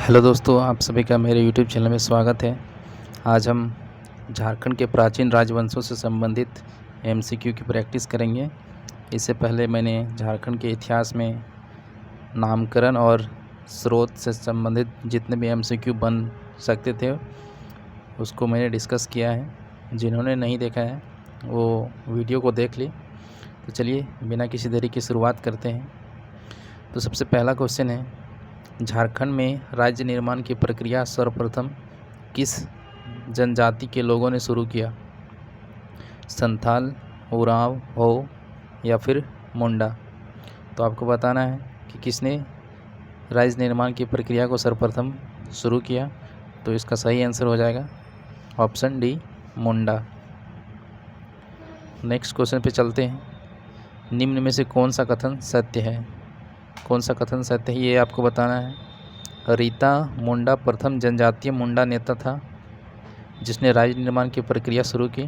Hello दोस्तों, आप सभी का मेरे यूट्यूब चैनल में स्वागत है। आज हम झारखंड के प्राचीन राजवंशों से संबंधित एमसीक्यू की प्रैक्टिस करेंगे। इससे पहले मैंने झारखंड के इतिहास में नामकरण और स्रोत से संबंधित जितने भी एमसीक्यू बन सकते थे उसको मैंने डिस्कस किया है। जिन्होंने नहीं देखा है वो वीडियो को देख ली। तो चलिए बिना किसी देरी की शुरुआत करते हैं। तो सबसे पहला क्वेश्चन है, झारखंड में राज्य निर्माण की प्रक्रिया सर्वप्रथम किस जनजाति के लोगों ने शुरू किया? संथाल, उरांव, हो या फिर मुंडा? तो आपको बताना है कि किसने राज्य निर्माण की प्रक्रिया को सर्वप्रथम शुरू किया। तो इसका सही आंसर हो जाएगा ऑप्शन डी, मुंडा। नेक्स्ट क्वेश्चन पे चलते हैं। निम्न में से कौन सा कथन सत्य है? कौन सा कथन सत्य है ये आपको बताना है। रीता मुंडा प्रथम जनजातीय मुंडा नेता था जिसने राज्य निर्माण की प्रक्रिया शुरू की।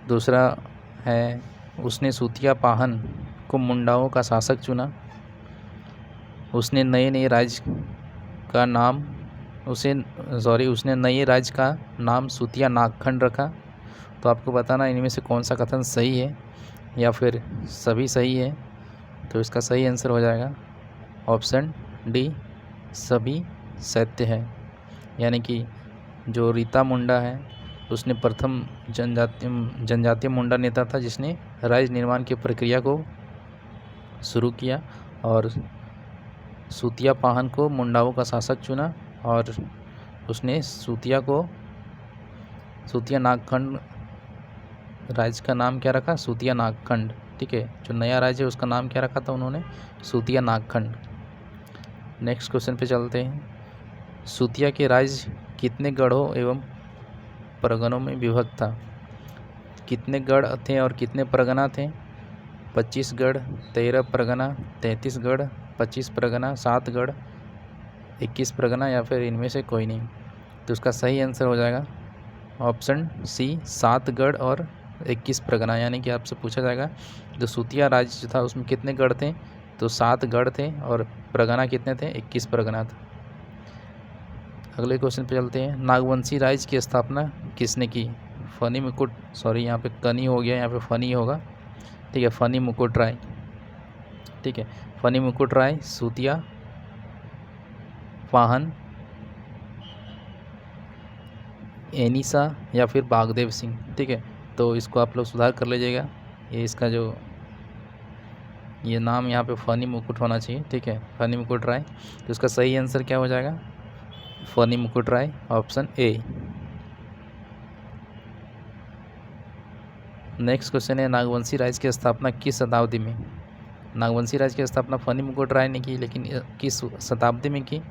दूसरा है, उसने सूतिया पाहन को मुंडाओं का शासक चुना। उसने नए राज्य का नाम सूतिया नागखंड रखा। तो आपको बताना इनमें से कौन सा कथन सही है या फिर सभी सही है। तो इसका सही आंसर हो जाएगा ऑप्शन डी, सभी सत्य है। यानी कि जो रीता मुंडा है उसने प्रथम जनजातीय मुंडा नेता था जिसने राज्य निर्माण की प्रक्रिया को शुरू किया और सूतिया पाहन को मुंडाओं का शासक चुना और उसने सूतिया नागखंड राज्य का नाम क्या रखा? सूतिया नागखंड। ठीक है, जो नया राज्य है उसका नाम क्या रखा था उन्होंने? सूतिया नागखंड। नेक्स्ट क्वेश्चन पे चलते हैं। सूतिया के राज्य कितने गढ़ों एवं परगनों में विभक्त था? कितने गढ़ थे और कितने परगना थे? 25 गढ़, 13 परगना, 33 गढ़, 25 परगना, 7 गढ़, 21 परगना या फिर इनमें से कोई नहीं। तो उसका सही आंसर हो जाएगा ऑप्शन सी, 7 गढ़ और 21 परगना। यानी कि आपसे पूछा जाएगा जो सूतिया राज्य था उसमें कितने गढ़ थे? तो 7 गढ़ थे और परगना कितने थे? 21 परगना थे। अगले क्वेश्चन पे चलते हैं। नागवंशी राज्य की स्थापना किसने की? फनी मुकुट, सॉरी यहाँ पे कनी हो गया, यहाँ पे फनी होगा। ठीक है, फनी मुकुट राय। ठीक है, फनी मुकुट राय, सूतिया पाहन, एनिसा या फिर बागदेव सिंह। ठीक है, तो इसको आप लोग सुधार कर लीजिएगा। ये इसका जो ये नाम यहाँ पे फनी मुकुट होना चाहिए। ठीक है, फनी मुकुट राय। तो इसका सही आंसर क्या हो जाएगा? फनी मुकुट राय, ऑप्शन ए। नेक्स्ट क्वेश्चन है, नागवंशी राज्य की स्थापना किस शताब्दी में? नागवंशी राज्य की स्थापना फनी मुकुट राय ने की, लेकिन किस शताब्दी में की?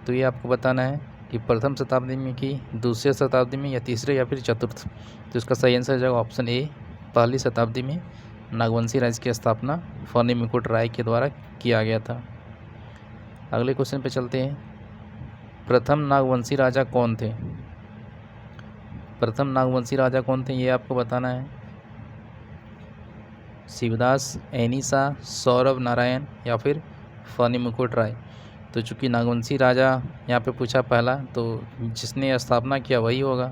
तो ये आपको बताना है कि प्रथम शताब्दी में की, दूसरे शताब्दी में या तीसरे या फिर चतुर्थ। तो इसका सही आंसर हो जाएगा ऑप्शन ए, पहली शताब्दी में नागवंशी राज्य की स्थापना फनी मुकुट राय के द्वारा किया गया था। अगले क्वेश्चन पे चलते हैं। प्रथम नागवंशी राजा कौन थे? प्रथम नागवंशी राजा कौन थे ये आपको बताना है। शिवदास, एनिसा, सौरभ नारायण या फिर फनी मुकुट राय। तो चूँकि नागवंशी राजा यहाँ पे पूछा पहला, तो जिसने स्थापना किया वही होगा।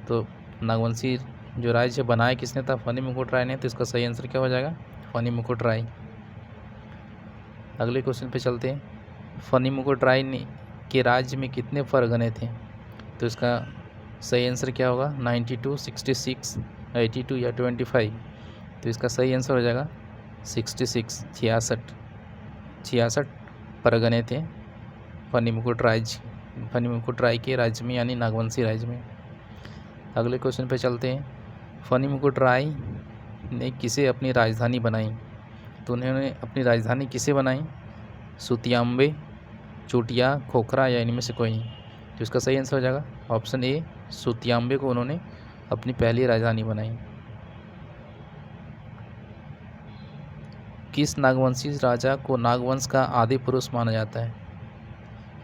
तो नागवंशी जो राज्य बनाया किसने था? फनी मुकुट राय ने। तो इसका सही आंसर क्या हो जाएगा? फनी मुकुट राय। अगले क्वेश्चन पे चलते हैं। फनी मुकुट राय ने के राज्य में कितने परगने थे? तो इसका सही आंसर क्या होगा? 92, 66, 82 या 25। तो इसका सही आंसर हो जाएगा 66, 66 परगने थे फनी मुकुट राय के राज्य में, यानी नागवंशी राज्य में। अगले क्वेश्चन पे चलते हैं। फनी मुकुट राय ने किसे अपनी राजधानी बनाई? तो उन्होंने अपनी राजधानी किसे बनाई? सुतियाम्बे, चोटिया, खोखरा या इनमें से कोई नहीं। तो इसका सही आंसर हो जाएगा ऑप्शन ए, सुतियाम्बे को उन्होंने अपनी पहली राजधानी बनाई। किस नागवंशी राजा को नागवंश का आदि पुरुष माना जाता है?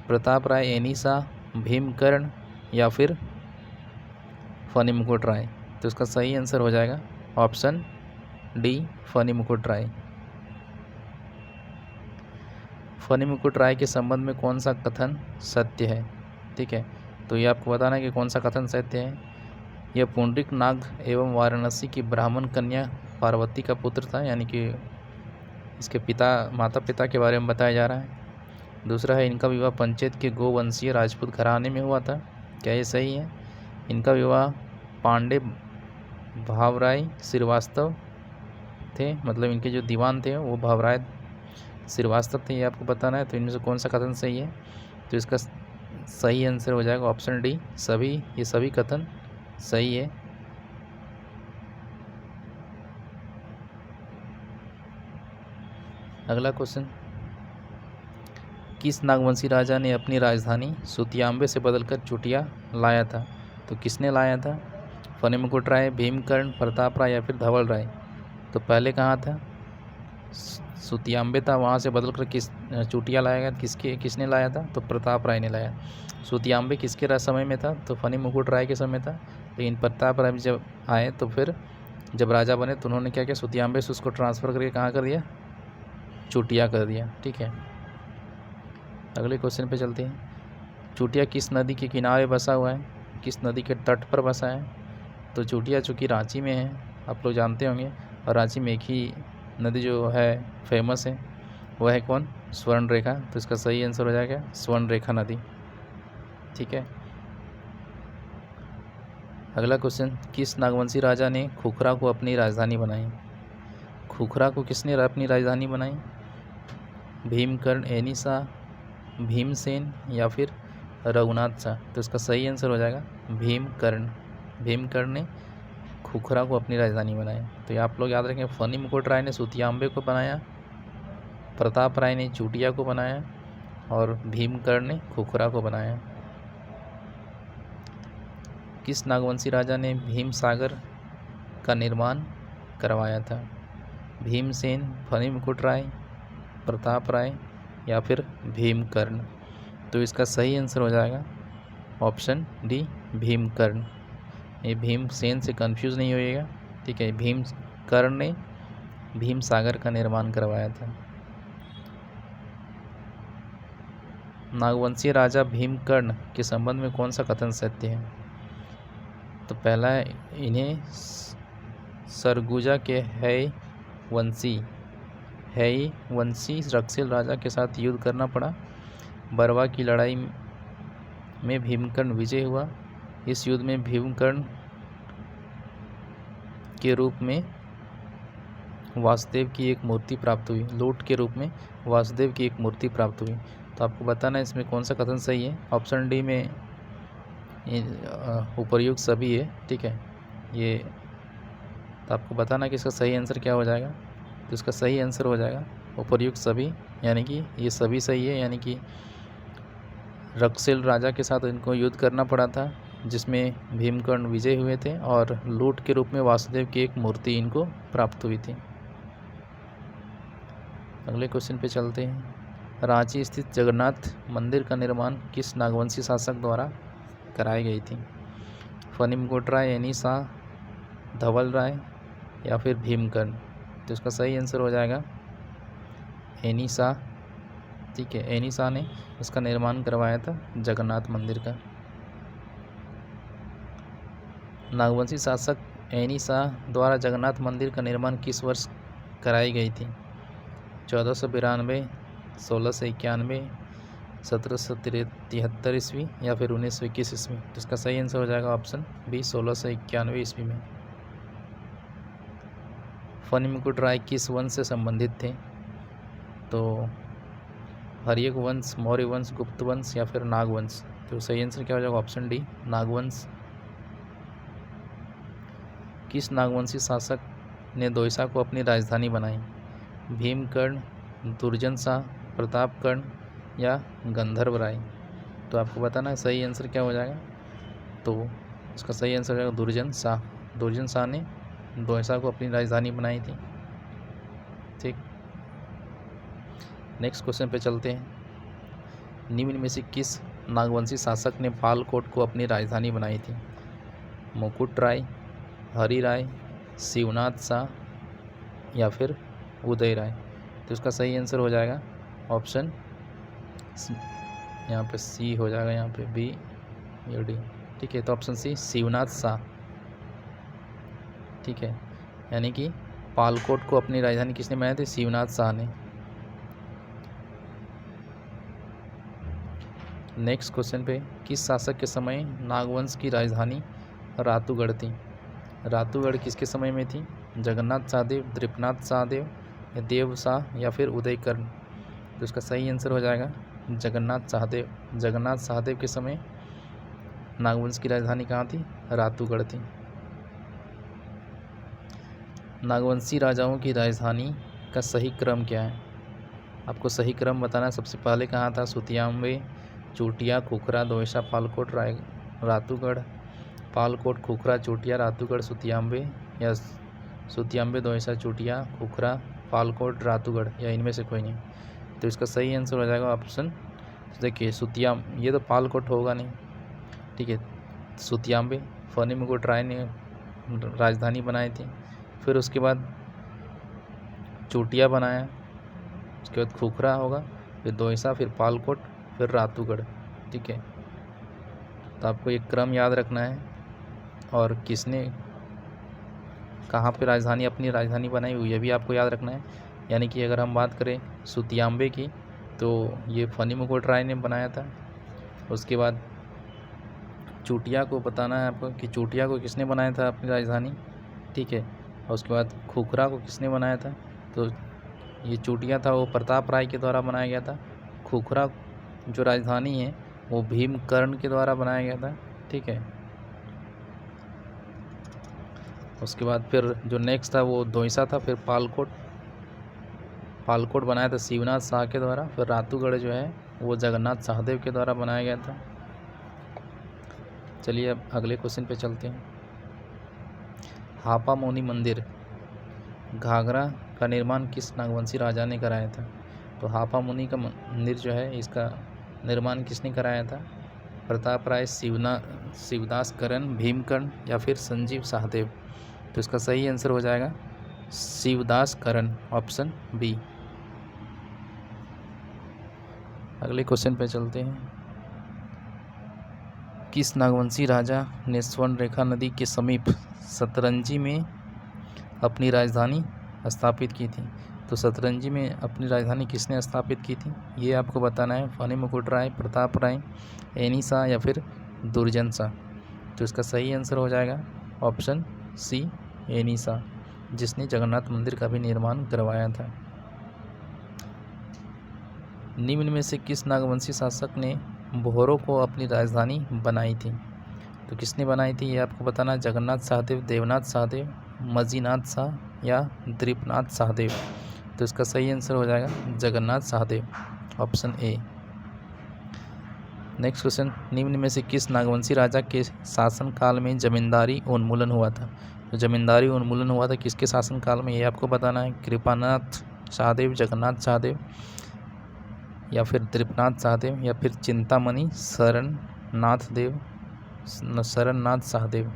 प्रताप राय, एनिसा, भीमकर्ण या फिर फनी मुकुट राय। तो इसका सही आंसर हो जाएगा ऑप्शन डी, फनी मुकुट राय। फनी मुकुट राय के संबंध में कौन सा कथन सत्य है? ठीक है, तो ये आपको बताना है कि कौन सा कथन सत्य है। यह पुंडरीक नाग एवं वाराणसी की ब्राह्मण कन्या पार्वती का पुत्र था, यानी कि इसके माता पिता के बारे में बताया जा रहा है। दूसरा है, इनका विवाह पंचेत के गोवंशीय राजपूत घराने में हुआ था। क्या ये सही है? इनका विवाह पांडे भावराय श्रीवास्तव थे, मतलब इनके जो दीवान थे वो भावराय श्रीवास्तव थे, ये आपको बताना है। तो इनमें से कौन सा कथन सही है? तो इसका सही आंसर हो जाएगा ऑप्शन डी, सभी। ये सभी कथन सही है। अगला क्वेश्चन, किस नागवंशी राजा ने अपनी राजधानी सुतियांबे से बदलकर चुटिया लाया था? तो किसने लाया था? फनी मुकुट राय, भीमकर्ण, प्रताप राय या फिर धवल राय? तो पहले कहाँ था? सुतियांबे था, वहाँ से बदलकर चुटिया लाया गया। किसने लाया था? तो प्रताप राय ने लाया। सुतियांबे किसके समय में था? तो फनी मुकुट राय के समय था। लेकिन प्रताप राय जब आए तो फिर जब राजा बने तो उन्होंने क्या किया, सुतियांबे से उसको ट्रांसफ़र करके कहाँ कर दिया? चुटिया कर दिया। ठीक है, अगले क्वेश्चन पे चलते हैं। चुटिया किस नदी के किनारे बसा हुआ है? किस नदी के तट पर बसा है? तो चुटिया चूँकि रांची में है, आप लोग जानते होंगे, और रांची में एक ही नदी जो है फेमस है, वह है कौन? स्वर्ण रेखा। तो इसका सही आंसर हो जाएगा स्वर्ण रेखा नदी। ठीक है, अगला क्वेश्चन, किस नागवंशी राजा ने खुखरा को अपनी राजधानी बनाई? खुखरा को किसने अपनी राजधानी बनाई? भीमकर्ण, एनिसा, भीमसेन या फिर रघुनाथ शाह? तो इसका सही आंसर हो जाएगा भीमकर्ण। भीमकर्ण ने खुखरा को अपनी राजधानी बनाया। तो ये आप लोग याद रखें, फनी मुकुट राय ने सुतियांबे को बनाया, प्रताप राय ने चुटिया को बनाया और भीमकर्ण ने खुखरा को बनाया। किस नागवंशी राजा ने भीमसागर का निर्माण करवाया था? भीमसेन, फनी मुकुट राय, प्रताप राय या फिर भीमकर्ण? तो इसका सही आंसर हो जाएगा ऑप्शन डी, भीमकर्ण। ये भीमसेन से कंफ्यूज नहीं होइएगा। ठीक है, भीमकर्ण ने भीमसागर का निर्माण करवाया था। नागवंशीय राजा भीमकर्ण के संबंध में कौन सा कथन सत्य है? तो पहला है, इन्हें सरगुजा के है वंशी रक्षिल राजा के साथ युद्ध करना पड़ा। बरवा की लड़ाई में भीमकर्ण विजय हुआ। इस युद्ध में भीमकर्ण के रूप में वासुदेव की एक मूर्ति प्राप्त हुई। लूट के रूप में वासुदेव की एक मूर्ति प्राप्त हुई। तो आपको बताना है इसमें कौन सा कथन सही है। ऑप्शन डी में उपर्युक्त सभी है। ठीक है, ये तो आपको बताना कि इसका सही आंसर क्या हो जाएगा। तो इसका सही आंसर हो जाएगा उपर्युक्त सभी, यानी कि ये सभी सही है। यानी कि रक्षिल राजा के साथ इनको युद्ध करना पड़ा था, जिसमें भीमकर्ण विजय हुए थे और लूट के रूप में वासुदेव की एक मूर्ति इनको प्राप्त हुई थी। अगले क्वेश्चन पे चलते हैं। रांची स्थित जगन्नाथ मंदिर का निर्माण किस नागवंशी शासक द्वारा कराई गई थी? फनी मुकुट राय, एनिसा, धवल राय या फिर भीमकर्ण? तो इसका सही आंसर हो जाएगा एनिसा। ठीक है, एनिसा ने इसका निर्माण करवाया था जगन्नाथ मंदिर का। नागवंशी शासक एनिसा द्वारा जगन्नाथ मंदिर का निर्माण किस वर्ष कराई गई थी? 1492, 1691, 1773 ईस्वी या फिर 1921 ईस्वी? तो इसका सही आंसर हो जाएगा ऑप्शन बी, 1691 ईस्वी में। फनी मुकुट राय किस वंश से संबंधित थे? तो हर्यक वंश, मौर्य वंश, गुप्त वंश या फिर नागवंश? तो सही आंसर क्या हो जाएगा? ऑप्शन डी, नागवंश। किस नागवंशी शासक ने दोयसा को अपनी राजधानी बनाई? भीमकर्ण, दुर्जन शाह, प्रतापकर्ण या गंधर्व राय? तो आपको बताना है सही आंसर क्या हो जाएगा। तो इसका सही आंसर हो जाएगा दुर्जन शाह। दुर्जन शाह ने दोयसा को अपनी राजधानी बनाई थी। ठीक, नेक्स्ट क्वेश्चन पे चलते हैं। निम्न में से किस नागवंशी शासक ने पालकोट को अपनी राजधानी बनाई थी? मुकुट राय, हरि राय, शिवनाथ शाह या फिर उदय राय? तो इसका सही आंसर हो जाएगा ऑप्शन यहाँ पे सी हो जाएगा, यहाँ पे बी या डी। ठीक है, तो ऑप्शन सी शिवनाथ शाह। ठीक है, यानी कि पालकोट को अपनी राजधानी किसने बनाया था? शिवनाथ शाह ने। नेक्स्ट क्वेश्चन पे, किस शासक के समय नागवंश की राजधानी रातूगढ़ थी? रातूगढ़ किसके समय में थी? जगन्नाथ शाहदेव, दृपनाथ शाहदेव, या देव शाह, या फिर उदयकर्ण? तो इसका सही आंसर हो जाएगा जगन्नाथ शाहदेव। जगन्नाथ शाहदेव के समय नागवंश की राजधानी कहाँ थी? रातूगढ़ थी। नागवंशी राजाओं की राजधानी का सही क्रम क्या है? आपको सही क्रम बताना है। सबसे पहले कहाँ था? सुतियाम्बे, चोटिया, खुखरा, दोयसा, पालकोट, रातूगढ़। पालकोट, खुखरा, चोटिया, रातूगढ़, सुतियाम्बे, या सुतियाम्बे, दोयसा, चोटिया, खुखरा, पालकोट, रातूगढ़, या इनमें से कोई नहीं? तो इसका सही आंसर हो जाएगा ऑप्शन, देखिए ये तो पालकोट होगा नहीं। ठीक है, सुतियाम्बे, फनी मुकुट राय ने राजधानी बनाई थी, फिर उसके बाद चोटिया बनाया, उसके बाद खुखरा होगा, फिर दोयसा, फिर पालकोट, फिर रातूगढ़। ठीक है, तो आपको एक क्रम याद रखना है, और किसने कहाँ पे अपनी राजधानी बनाई हुई, यह भी आपको याद रखना है। यानी कि अगर हम बात करें सुतियाम्बे की, तो ये फनी मुकुट राय ने बनाया था। उसके बाद चोटिया को बताना है आपको कि चोटिया को किसने बनाया था अपनी राजधानी। ठीक है, और उसके बाद खुखरा को किसने बनाया था? तो ये चोटिया था वो प्रताप राय के द्वारा बनाया गया था। खुखरा जो राजधानी है वो भीमकर्ण के द्वारा बनाया गया था। ठीक है, उसके बाद फिर जो नेक्स्ट था वो दोयसा था, फिर पालकोट बनाया था शिवनाथ शाह के द्वारा, फिर रातूगढ़ जो है वो जगन्नाथ शाहदेव के द्वारा बनाया गया था। चलिए अब अगले क्वेश्चन पे चलते हैं। हापा मौनी मंदिर घाघरा का निर्माण किस नागवंशी राजा ने कराया था? तो हापा मुनि का मंदिर जो है इसका निर्माण किसने कराया था? प्रताप राय, शिवदास करण, भीमकर्ण, या फिर संजीव शाहदेव? तो इसका सही आंसर हो जाएगा शिवदास करण, ऑप्शन बी। अगले क्वेश्चन पे चलते हैं। किस नागवंशी राजा ने स्वर्ण रेखा नदी के समीप सतरंजी में अपनी राजधानी स्थापित की थी? तो सतरंजी में अपनी राजधानी किसने स्थापित की थी, ये आपको बताना है। फनी मुकुट राय, प्रताप राय, एनी शाह, या फिर दुर्जन शाह? तो इसका सही आंसर हो जाएगा ऑप्शन सी, एनी शाह, जिसने जगन्नाथ मंदिर का भी निर्माण करवाया था। निम्न में से किस नागवंशी शासक ने भोरों को अपनी राजधानी बनाई थी? तो किसने बनाई थी ये आपको बताना। जगन्नाथ शाहदेव, देवनाथ शाहदेव, मजीनाथ शाह, या दृपनाथ शाहदेव? तो इसका सही आंसर हो जाएगा Jagannath Shahdeo, option A. Next question, निम्न में से किस नागवंशी राजा के शासनकाल में जमींदारी उन्मूलन हुआ था? तो जमींदारी उन्मूलन हुआ था किसके शासनकाल में, ये आपको बताना है। कृपानाथ शाहदेव, जगन्नाथ शाहदेव, या फिर दृपनाथ शाहदेव, या फिर चिंतामणि शरणनाथ शाहदेव?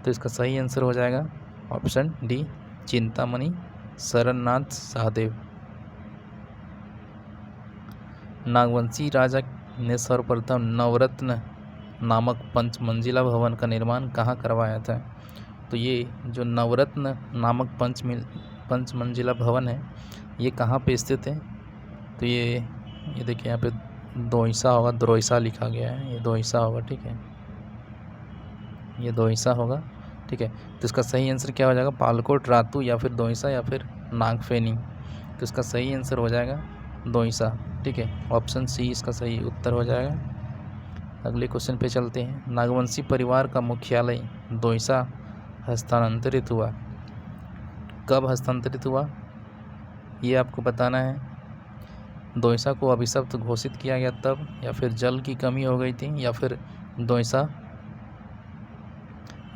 तो इसका सही आंसर हो जाएगा ऑप्शन डी, चिंतामणि शरणनाथ शाहदेव। नागवंशी राजा ने सर्वप्रथम नवरत्न नामक पंचमंजिला भवन का निर्माण कहाँ करवाया था? तो ये जो नवरत्न नामक पंचमंजिला भवन है ये कहाँ पे स्थित है? तो ये देखिए यहाँ पे दोयसा होगा, द्रोयसा लिखा गया है, ये दोयसा होगा। ठीक है, ये दोयसा होगा। ठीक है, तो इसका सही आंसर क्या हो जाएगा? पालकोट, रातू, या फिर दोयसा, या फिर नागफेनी? तो इसका सही आंसर हो जाएगा दोयसा। ठीक है, ऑप्शन सी इसका सही उत्तर हो जाएगा। अगले क्वेश्चन पे चलते हैं। नागवंशी परिवार का मुख्यालय दोयसा हस्तांतरित हुआ, कब हस्तांतरित हुआ ये आपको बताना है। दोयसा को अभिशप्त घोषित किया गया तब, या फिर जल की कमी हो गई थी, या फिर दोयसा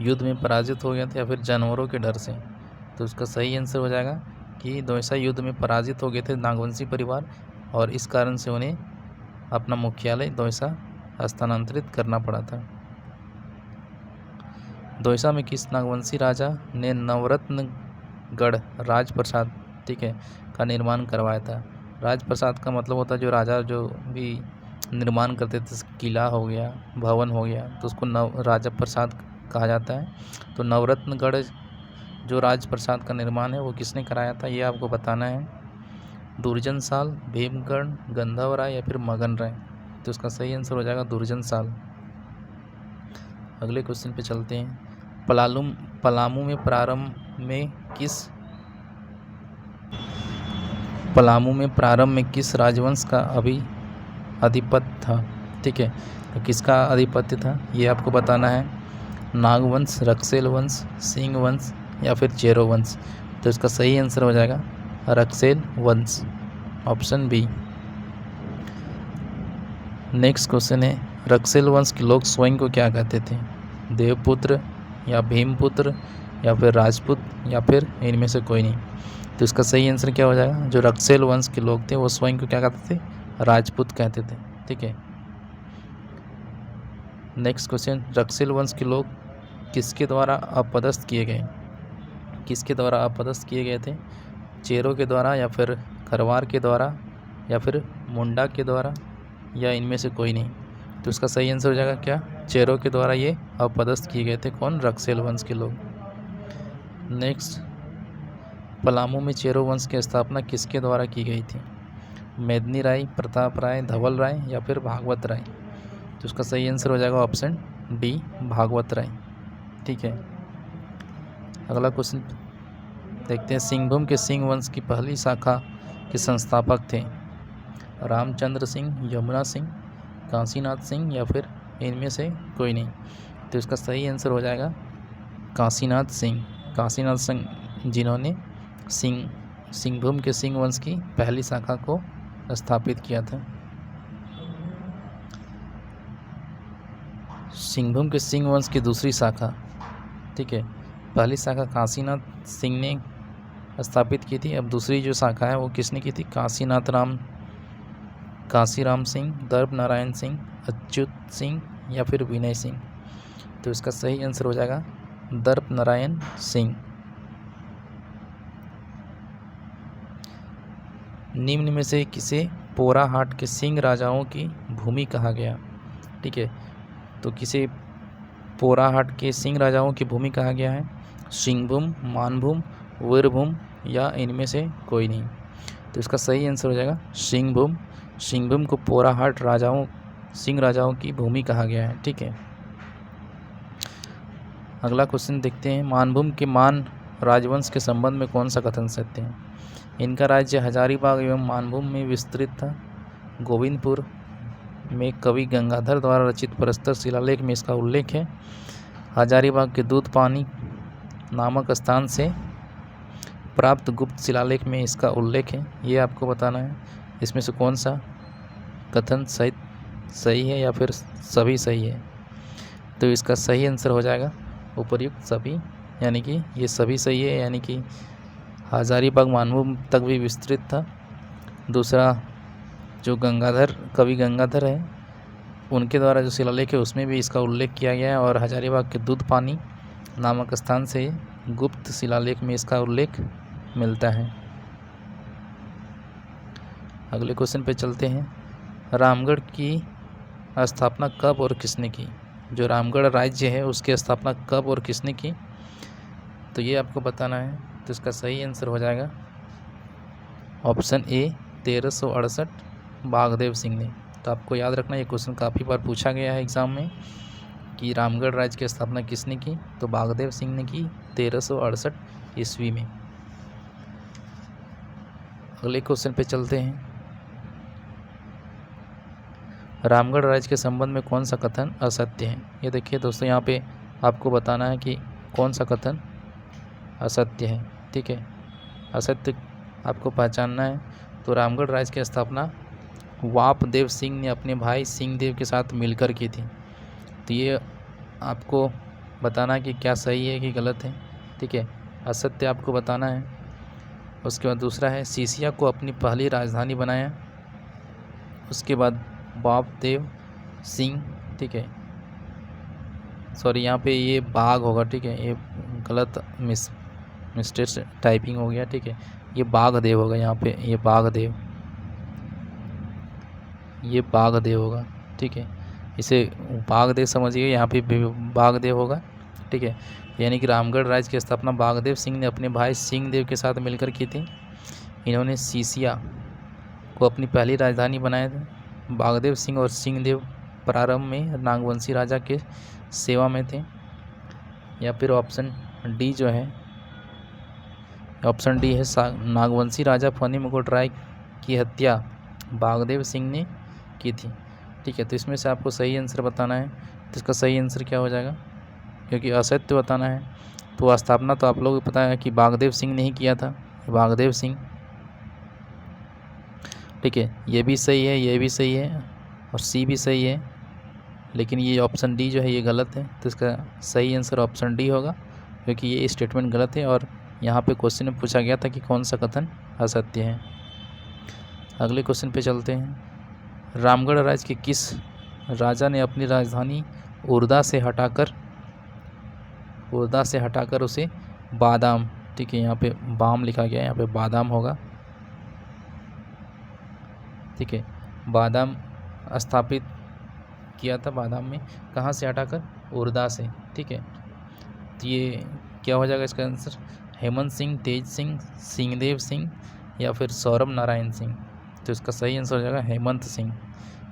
युद्ध में पराजित हो गया था, या फिर जानवरों के डर से? तो उसका सही आंसर हो जाएगा कि दोयसा युद्ध में पराजित हो गए थे नागवंशी परिवार, और इस कारण से उन्हें अपना मुख्यालय दोयसा स्थानांतरित करना पड़ा था। दोयसा में किस नागवंशी राजा ने नवरत्नगढ़ राजप्रसाद, ठीक है, का निर्माण करवाया था? राजप्रसाद का मतलब होता है जो राजा जो भी निर्माण करते थे, किला हो गया, भवन हो गया, तो उसको राजा प्रसाद कहा जाता है। तो नवरत्नगढ़ जो राजप्रसाद का निर्माण है वो किसने कराया था, ये आपको बताना है। दुर्जन साल, भीमगढ़, गंधर्व राय या फिर मगन राय। तो इसका सही आंसर हो जाएगा दुर्जन साल। अगले क्वेश्चन पे चलते हैं। पलामू में प्रारंभ में किस राजवंश का अधिपत्य था, ठीक है। तो किसका आधिपत्य था ये आपको बताना है। नागवंश, रक्सेल वंश, सिंह वंश या फिर चेरो वंश। तो इसका सही आंसर हो जाएगा रक्सेल वंश, ऑप्शन बी। नेक्स्ट क्वेश्चन है, रक्सेल वंश के लोग स्वयं को क्या कहते थे, देवपुत्र या भीमपुत्र या फिर राजपूत या फिर इनमें से कोई नहीं। तो इसका सही आंसर क्या हो जाएगा, जो रक्सेल वंश के लोग थे वो स्वयं को क्या कहते थे, राजपूत कहते थे, ठीक है। नेक्स्ट क्वेश्चन, रक्सेल वंश के लोग किसके द्वारा अपदस्थ किए गए, किसके द्वारा अपदस्थ किए गए थे, चेरो के द्वारा या फिर खरवार के द्वारा या फिर मुंडा के द्वारा या इनमें से कोई नहीं। तो इसका सही आंसर हो जाएगा क्या, चेरो के द्वारा ये अपदस्थ किए गए थे। कौन, रक्सेल वंश के लोग। नेक्स्ट, पलामू में चेरो वंश की स्थापना किसके द्वारा की गई थी, मेदिनी राय, प्रताप राय, धवल राय या फिर भागवत राय। तो इसका सही आंसर हो जाएगा ऑप्शन डी, भागवत राय, ठीक है। अगला क्वेश्चन देखते हैं। सिंहभूम के सिंह वंश की पहली शाखा के संस्थापक थे, रामचंद्र सिंह, यमुना सिंह, काशीनाथ सिंह या फिर इनमें से कोई नहीं। तो इसका सही आंसर हो जाएगा काशीनाथ सिंह। काशीनाथ सिंह जिन्होंने सिंहभूम के सिंह वंश की पहली शाखा को स्थापित किया था। सिंहभूम के सिंह वंश की दूसरी शाखा, ठीक है। पहली शाखा काशीनाथ सिंह ने स्थापित की थी, अब दूसरी जो शाखा है वो किसने की थी, काशीराम सिंह, दर्प नारायण सिंह, अच्युत सिंह या फिर विनय सिंह। तो इसका सही आंसर हो जाएगा दर्प नारायण सिंह। निम्न में से किसे पोराहाट के सिंह राजाओं की भूमि कहा गया, ठीक है। तो किसे पोराहाट के सिंह राजाओं की भूमि कहा गया है, सिंहभूम, मानभूम, वीरभूम या इनमें से कोई नहीं। तो इसका सही आंसर हो जाएगा सिंहभूम। सिंहभूम को पोराहाट सिंह राजाओं की भूमि कहा गया है, ठीक है। अगला क्वेश्चन देखते हैं। मानभूम के मान राजवंश के संबंध में कौन सा कथन सत्य है, इनका राज्य हजारीबाग एवं मानभूम में विस्तृत था। गोविंदपुर में कवि गंगाधर द्वारा रचित प्रस्तर शिलालेख में इसका उल्लेख है। हजारीबाग के दूध पानी नामक स्थान से प्राप्त गुप्त शिलालेख में इसका उल्लेख है। ये आपको बताना है इसमें से कौन सा कथन सही है या फिर सभी सही है। तो इसका सही आंसर हो जाएगा उपर्युक्त सभी, यानी कि ये सभी सही है, यानी कि हजारीबाग मानभूम तक भी विस्तृत था। दूसरा जो कवि गंगाधर है उनके द्वारा जो शिलालेख है उसमें भी इसका उल्लेख किया गया है, और हजारीबाग के दूध पानी नामक स्थान से गुप्त शिलालेख में इसका उल्लेख मिलता है। अगले क्वेश्चन पे चलते हैं। रामगढ़ की स्थापना कब और किसने की, जो रामगढ़ राज्य है उसकी स्थापना कब और किसने की, तो ये आपको बताना है। तो इसका सही आंसर हो जाएगा ऑप्शन ए, 1368, बागदेव सिंह ने। तो आपको याद रखना ये क्वेश्चन काफ़ी बार पूछा गया है एग्ज़ाम में कि रामगढ़ राज्य की स्थापना किसने की, तो बागदेव सिंह ने की 1368 ईस्वी में। अगले क्वेश्चन पे चलते हैं। रामगढ़ राज्य के संबंध में कौन सा कथन असत्य है। ये देखिए दोस्तों, यहाँ पे आपको बताना है कि कौन सा कथन असत्य है, ठीक है। असत्य आपको पहचानना है। तो रामगढ़ राज्य की स्थापना वापदेव सिंह ने अपने भाई सिंहदेव के साथ मिलकर की थी। तो ये आपको बताना है कि क्या सही है कि गलत है, ठीक है। असत्य आपको बताना है। उसके बाद दूसरा है सीसिया को अपनी पहली राजधानी बनाया। उसके बाद वापदेव सिंह, ठीक है, सॉरी यहाँ पे ये बाघ होगा, ठीक है, ये गलत मिस्टेक टाइपिंग हो गया, ठीक है, ये बागदेव होगा यहाँ पे, ये बागदेव, ये बागदेव होगा, ठीक है। इसे बागदेव समझिए, यहाँ पे भी बागदेव होगा, ठीक है। यानी कि रामगढ़ राज्य की स्थापना बागदेव सिंह ने अपने भाई सिंहदेव के साथ मिलकर की थी। इन्होंने सीसिया को अपनी पहली राजधानी बनाया था। बागदेव सिंह और सिंहदेव प्रारंभ में नागवंशी राजा के सेवा में थे। या फिर ऑप्शन डी जो है, ऑप्शन डी है, नागवंशी राजा फनी मुकुट राय की हत्या बागदेव सिंह ने की थी, ठीक है। तो इसमें से आपको सही आंसर बताना है। तो इसका सही आंसर क्या हो जाएगा, क्योंकि असत्य बताना है। तो स्थापना तो आप लोगों को पता है कि बागदेव सिंह ने ही किया था, बागदेव सिंह, ठीक है। ये भी सही है, ये भी सही है और सी भी सही है, लेकिन ये ऑप्शन डी जो है ये गलत है। तो इसका सही आंसर ऑप्शन डी होगा, क्योंकि ये स्टेटमेंट गलत है और यहाँ पे क्वेश्चन में पूछा गया था कि कौन सा कथन असत्य है। अगले क्वेश्चन पे चलते हैं। रामगढ़ राज्य के किस राजा ने अपनी राजधानी उर्दा से हटाकर उसे बादाम, ठीक है, यहाँ पे बाम लिखा गया है, यहाँ पे बादाम होगा, ठीक है, बादाम स्थापित किया था। बादाम में कहाँ से हटाकर, उर्दा से, ठीक है। तो ये क्या हो जाएगा इसका आंसर, हेमंत सिंह, तेज सिंह, सिंहदेव सिंह या फिर सौरभ नारायण सिंह। तो इसका सही आंसर हो जाएगा हेमंत सिंह।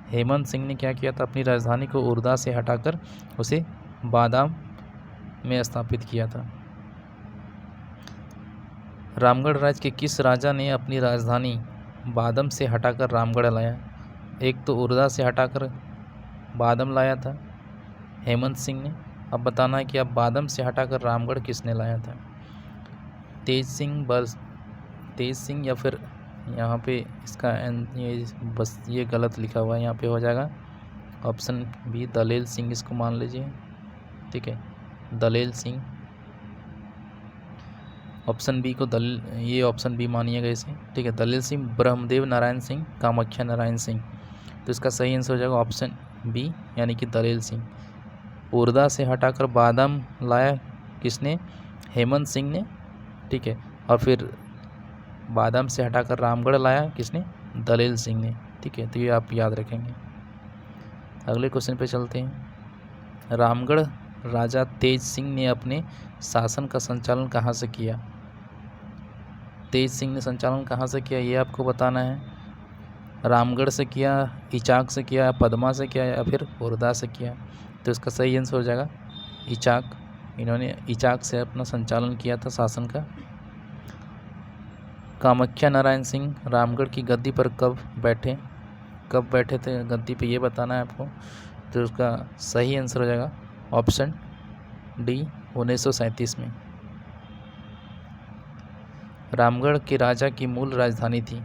हेमंत सिंह ने क्या किया था, अपनी राजधानी को उर्दा से हटाकर उसे बादाम में स्थापित किया था। रामगढ़ राज्य के किस राजा ने अपनी राजधानी बादाम से हटाकर रामगढ़ लाया। एक तो उर्दा से हटाकर बादाम लाया था हेमंत सिंह ने। अब बताना है कि अब बादाम से हटाकर रामगढ़ किसने लाया था, तेज सिंह या फिर यहाँ पे इसका ये बस ये गलत लिखा हुआ है, यहाँ पे हो जाएगा ऑप्शन बी दलेल सिंह, इसको मान लीजिए, ठीक है, दलेल सिंह। ऑप्शन बी को ये ऑप्शन बी मानिएगा इसे, ठीक है। दलेल सिंह, ब्रह्मदेव नारायण सिंह, कामाख्या नारायण सिंह। तो इसका सही आंसर हो जाएगा ऑप्शन बी, यानी कि दलेल सिंह। उर्दा से हटाकर बादाम लाया किसने, हेमंत सिंह ने, ठीक है। और फिर बादाम से हटाकर रामगढ़ लाया किसने, दलेल सिंह ने, ठीक है। तो ये आप याद रखेंगे। अगले क्वेश्चन पे चलते हैं। रामगढ़ राजा तेज सिंह ने अपने शासन का संचालन कहाँ से किया। तेज सिंह ने संचालन कहाँ से किया, ये आपको बताना है। रामगढ़ से किया, इचाक से किया, पदमा से किया या फिर उर्दा से किया। तो इसका सही आंसर हो जाएगा इचाक। इन्होंने इचाक से अपना संचालन किया था शासन का। कामाख्या नारायण सिंह रामगढ़ की गद्दी पर कब बैठे थे गद्दी पे, ये बताना है आपको। तो उसका सही आंसर हो जाएगा ऑप्शन डी 1937 में। रामगढ़ के राजा की मूल राजधानी थी।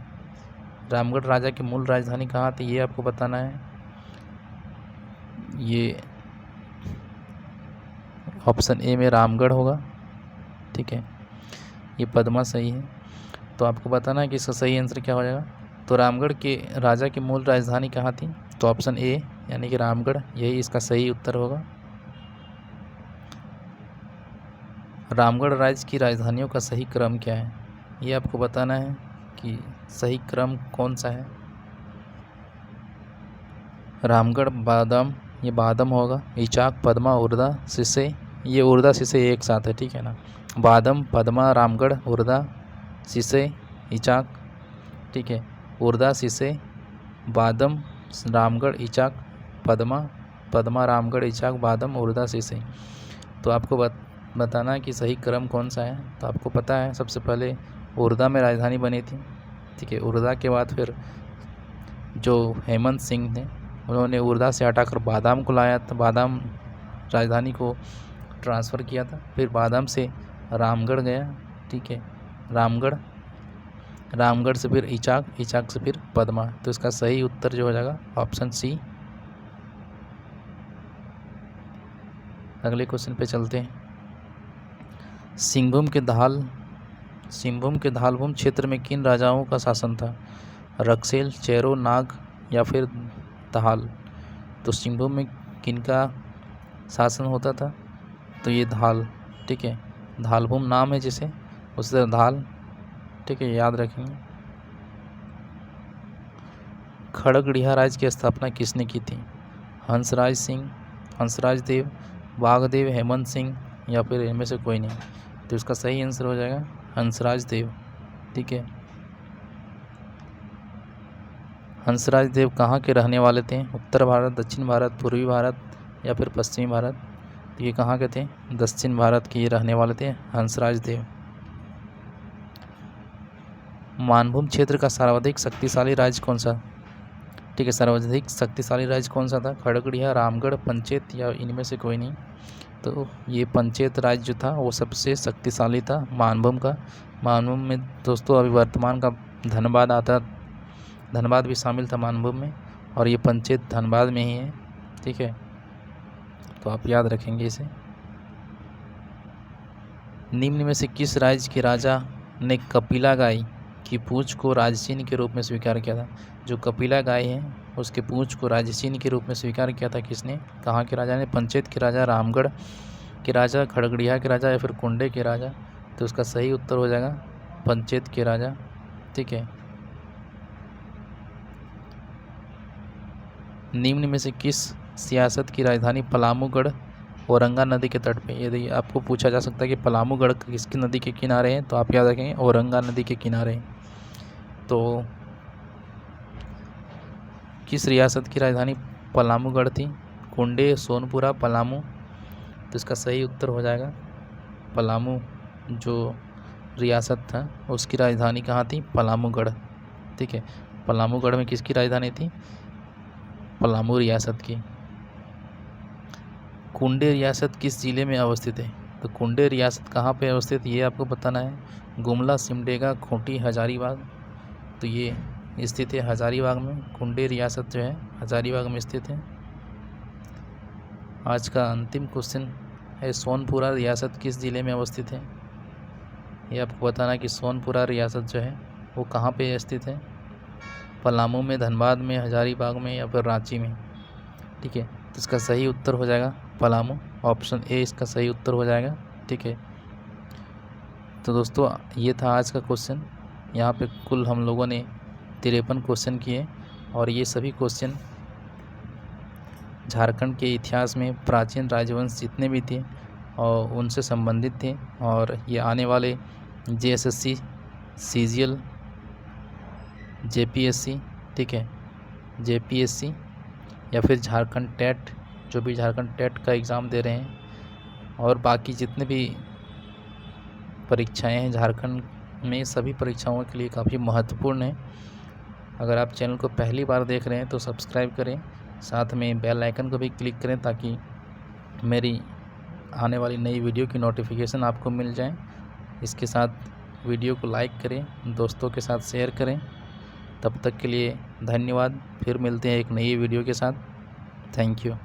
रामगढ़ राजा की मूल राजधानी कहाँ थी, ये आपको बताना है। ये ऑप्शन ए में रामगढ़ होगा, ठीक है। ये पदमा सही है। तो आपको बताना है कि इसका सही आंसर क्या हो जाएगा। तो रामगढ़ के राजा की मूल राजधानी कहाँ थी, तो ऑप्शन ए यानी कि रामगढ़, यही इसका सही उत्तर होगा। रामगढ़ राज्य की राजधानियों का सही क्रम क्या है, ये आपको बताना है कि सही क्रम कौन सा है। रामगढ़ बादाम, ये बादाम होगा। इचाक, पदमा, उर्दा, सिसे, ये उर्दा सिसे एक साथ है, ठीक है ना। बादाम, पदमा, रामगढ़, उर्दा, सिसे, इचाक, ठीक है। उर्दा, सिसे, बादाम, रामगढ़, इचाक, पदमा, रामगढ़, इचाक, बादाम, उर्दा, सिसे। तो आपको बताना है कि सही क्रम कौन सा है। तो आपको पता है सबसे पहले उर्दा में राजधानी बनी थी, ठीक है। उर्दा के बाद फिर जो हेमंत सिंह थे उन्होंने उर्दा से हटाकर बादाम को लाया था, बादाम राजधानी को ट्रांसफ़र किया था। फिर बादाम से रामगढ़ गया, ठीक है। रामगढ़ से फिर इचाक से फिर पदमा। तो इसका सही उत्तर जो हो जाएगा ऑप्शन सी। अगले क्वेश्चन पे चलते हैं। सिंहभूम के धालभूम क्षेत्र में किन राजाओं का शासन था। रक्सेल, चेरो, नाग या फिर दाहाल। तो सिंहभूम में किनका शासन होता था, तो ये धाल, ठीक है। धालभूम नाम है जिसे, उससे धाल, ठीक है, याद रखेंगे। खड़गड़िया राज्य की स्थापना किसने की थी? हंसराज सिंह, हंसराज देव, वाघदेव, हेमंत सिंह या फिर इनमें से कोई नहीं। तो इसका सही आंसर हो जाएगा हंसराज देव। ठीक है, हंसराज देव कहाँ के रहने वाले थे? उत्तर भारत, दक्षिण भारत, पूर्वी भारत या फिर पश्चिमी भारत? तो ये कहाँ के थे? दक्षिण भारत के ये रहने वाले थे हंसराज देव। मानभूम क्षेत्र का सर्वाधिक शक्तिशाली राज्य कौन सा? ठीक है, सर्वाधिक शक्तिशाली राज्य कौन सा था? खड़गड़िया, रामगढ़, पंचेत या इनमें से कोई नहीं। तो ये पंचेत राज्य जो था वो सबसे शक्तिशाली था मानभूम का। मानभूम में दोस्तों अभी वर्तमान का धनबाद आता, धनबाद भी शामिल था मानभूम में, और ये पंचेत धनबाद में ही है। ठीक है, तो आप याद रखेंगे इसे। निम्न में से किस राज्य के राजा ने कपिला गाय की पूंछ को राजचिन्ह के रूप में स्वीकार किया था? जो कपिला गाय है उसके पूंछ को राजचिन्ह के रूप में स्वीकार किया था किसने? कहाँ के राजा ने? पंचेत के राजा, रामगढ़ के राजा, खड़गड़िया के राजा या फिर कुंडे के राजा? तो उसका सही उत्तर हो जाएगा पंचेत के राजा। ठीक है, निम्न में से किस सियासत की राजधानी पलामूगढ़ औरंगा नदी के तट पे? यदि आपको पूछा जा सकता है कि पलामूगढ़ किसकी नदी के किनारे हैं, तो आप याद रखेंगे औरंगा नदी के किनारे। तो किस रियासत की राजधानी पलामूगढ़ थी? कुंडे, सोनपुरा, पलामू? तो इसका सही उत्तर हो जाएगा पलामू। जो रियासत था उसकी राजधानी कहाँ थी? पलामूगढ़। ठीक है, पलामूगढ़ में किसकी राजधानी थी? पलामू रियासत की। कुंडे रियासत किस जिले में अवस्थित है? तो कुंडे रियासत कहाँ पे अवस्थित ये आपको बताना है। गुमला, सिमडेगा, खूंटी, हजारीबाग? तो ये स्थित है हजारीबाग में। कुंडे रियासत जो है हजारीबाग में स्थित है। आज का अंतिम क्वेश्चन है, सोनपुरा रियासत किस जिले में अवस्थित है? ये आपको बताना है कि सोनपुरा रियासत जो है वो कहाँ पे स्थित है? पलामू में, धनबाद में, हजारीबाग में या फिर रांची में? ठीक है, तो इसका सही उत्तर हो जाएगा पलामू। ऑप्शन ए इसका सही उत्तर हो जाएगा। ठीक है, तो दोस्तों ये था आज का क्वेश्चन। यहाँ पे कुल हम लोगों ने 53 क्वेश्चन किए और ये सभी क्वेश्चन झारखंड के इतिहास में प्राचीन राजवंश जितने भी थे और उनसे संबंधित थे। और ये आने वाले JSSC, CGL, JPSC, ठीक है, JPSC या फिर झारखंड टेट, जो भी झारखंड टेट का एग्ज़ाम दे रहे हैं, और बाकी जितने भी परीक्षाएं हैं झारखंड में, सभी परीक्षाओं के लिए काफ़ी महत्वपूर्ण है। अगर आप चैनल को पहली बार देख रहे हैं तो सब्सक्राइब करें, साथ में बेल आइकन को भी क्लिक करें ताकि मेरी आने वाली नई वीडियो की नोटिफिकेशन आपको मिल जाए। इसके साथ वीडियो को लाइक करें, दोस्तों के साथ शेयर करें। तब तक के लिए धन्यवाद। फिर मिलते हैं एक नई वीडियो के साथ। Thank you.